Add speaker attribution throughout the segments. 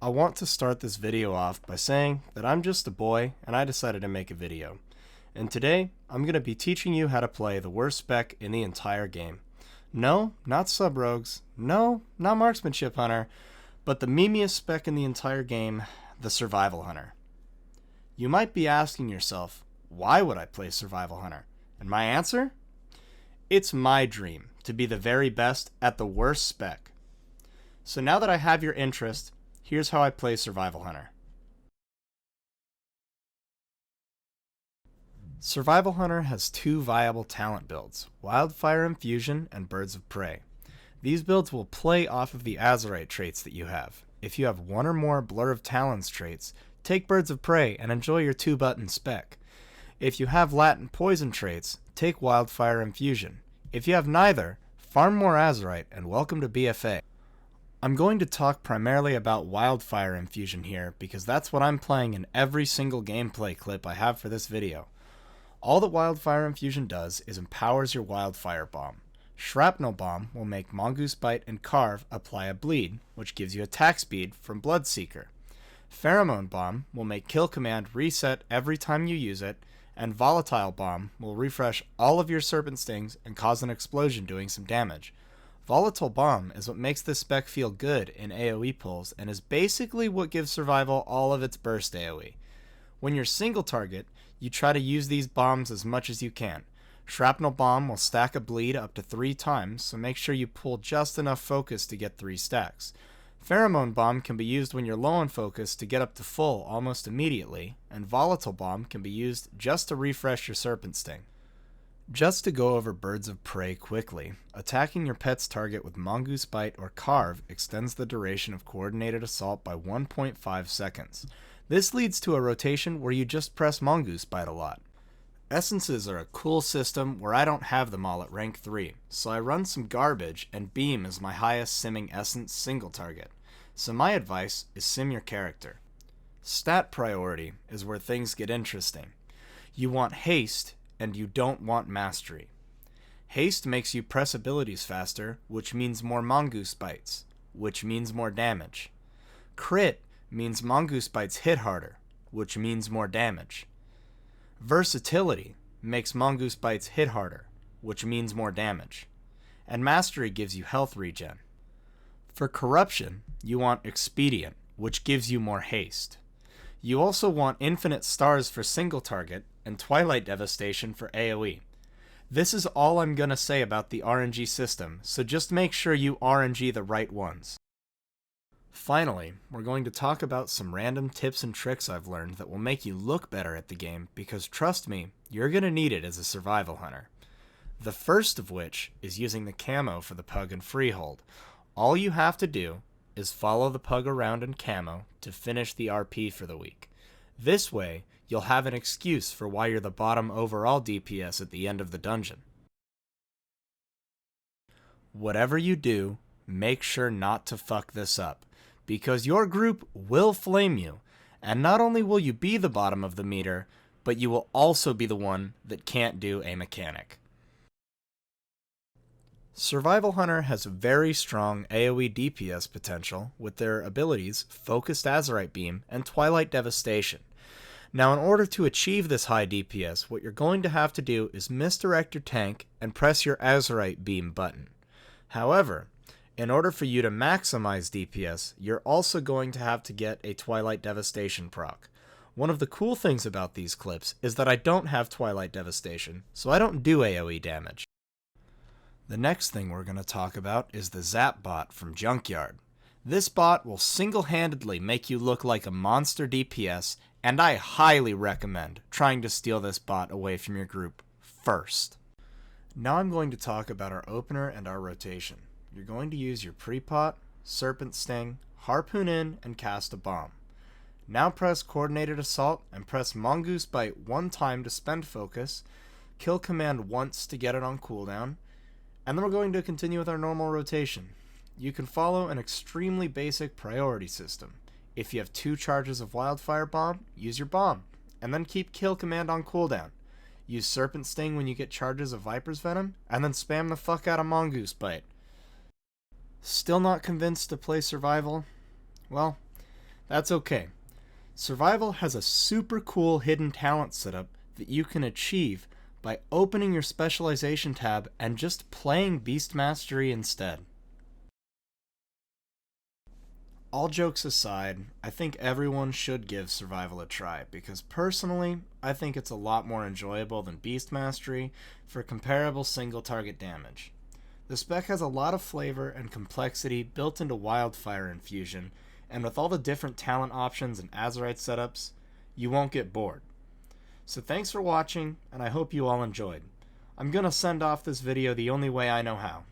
Speaker 1: I want to start this video off by saying that I'm just a boy and I decided to make a video. And today, I'm going to be teaching you how to play the worst spec in the entire game. No, not Sub-Rogues. No, not Marksmanship Hunter. But the memeiest spec in the entire game, the Survival Hunter. You might be asking yourself, why would I play Survival Hunter? And my answer? It's my dream to be the very best at the worst spec. So now that I have your interest, here's how I play Survival Hunter. Survival Hunter has two viable talent builds, Wildfire Infusion and Birds of Prey. These builds will play off of the Azerite traits that you have. If you have one or more Blur of Talons traits, take Birds of Prey and enjoy your 2-button spec. If you have Latent Poison traits, take Wildfire Infusion. If you have neither, farm more Azerite and welcome to BFA. I'm going to talk primarily about Wildfire Infusion here because that's what I'm playing in every single gameplay clip I have for this video. All that Wildfire Infusion does is empowers your Wildfire Bomb. Shrapnel Bomb will make Mongoose Bite and Carve apply a bleed, which gives you attack speed from Bloodseeker. Pheromone Bomb will make Kill Command reset every time you use it, and Volatile Bomb will refresh all of your Serpent Stings and cause an explosion doing some damage. Volatile Bomb is what makes this spec feel good in AoE pulls and is basically what gives Survival all of its burst AoE. When you're single target, you try to use these bombs as much as you can. Shrapnel Bomb will stack a bleed up to 3 times, so make sure you pull just enough focus to get 3 stacks. Pheromone Bomb can be used when you're low on focus to get up to full almost immediately, and Volatile Bomb can be used just to refresh your Serpent Sting. Just to go over Birds of Prey quickly, attacking your pet's target with Mongoose Bite or Carve extends the duration of Coordinated Assault by 1.5 seconds. This leads to a rotation where you just press Mongoose Bite a lot. Essences are a cool system where I don't have them all at rank 3, so I run some garbage and Beam is my highest simming essence single target. So my advice is sim your character. Stat priority is where things get interesting. You want haste and you don't want mastery. Haste makes you press abilities faster, which means more Mongoose Bites, which means more damage. Crit means Mongoose Bites hit harder, which means more damage. Versatility makes Mongoose Bites hit harder, which means more damage. And Mastery gives you health regen. For Corruption, you want Expedient, which gives you more haste. You also want Infinite Stars for single target and Twilight Devastation for AoE. This is all I'm gonna say about the RNG system, so just make sure you RNG the right ones. Finally, we're going to talk about some random tips and tricks I've learned that will make you look better at the game because trust me, you're gonna need it as a Survival Hunter. The first of which is using the camo for the Pug and Freehold. All you have to do is follow the Pug around in camo to finish the RP for the week. This way, you'll have an excuse for why you're the bottom overall DPS at the end of the dungeon. Whatever you do, make sure not to fuck this up, because your group will flame you, and not only will you be the bottom of the meter, but you will also be the one that can't do a mechanic. Survival Hunter has very strong AoE DPS potential with their abilities Focused Azerite Beam and Twilight Devastation. Now in order to achieve this high DPS, what you're going to have to do is misdirect your tank and press your Azerite Beam button. However, in order for you to maximize DPS, you're also going to have to get a Twilight Devastation proc. One of the cool things about these clips is that I don't have Twilight Devastation, so I don't do AoE damage. The next thing we're going to talk about is the Zap bot from Junkyard. This bot will single-handedly make you look like a monster DPS, and I highly recommend trying to steal this bot away from your group first. Now I'm going to talk about our opener and our rotation. You're going to use your Pre-Pot, Serpent Sting, Harpoon in, and cast a bomb. Now press Coordinated Assault and press Mongoose Bite 1 time to spend focus, Kill Command once to get it on cooldown, and then we're going to continue with our normal rotation. You can follow an extremely basic priority system. If you have 2 charges of Wildfire Bomb, use your bomb, and then keep Kill Command on cooldown. Use Serpent Sting when you get charges of Viper's Venom, and then spam the fuck out of Mongoose Bite. Still not convinced to play Survival? Well, That's okay. Survival has a super cool hidden talent setup that you can achieve by opening your specialization tab and just playing Beast Mastery instead. All jokes aside, I think everyone should give Survival a try because personally, I think it's a lot more enjoyable than Beast Mastery for comparable single target damage. The spec has a lot of flavor and complexity built into Wildfire Infusion, and with all the different talent options and Azerite setups, you won't get bored. So thanks for watching, and I hope you all enjoyed. I'm gonna send off this video the only way I know how,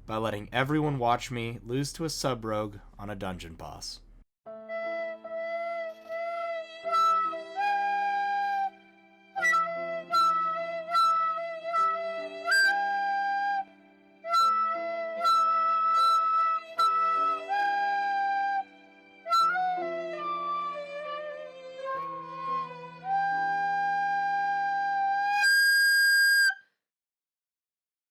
Speaker 1: by letting everyone watch me lose to a sub-rogue on a dungeon boss.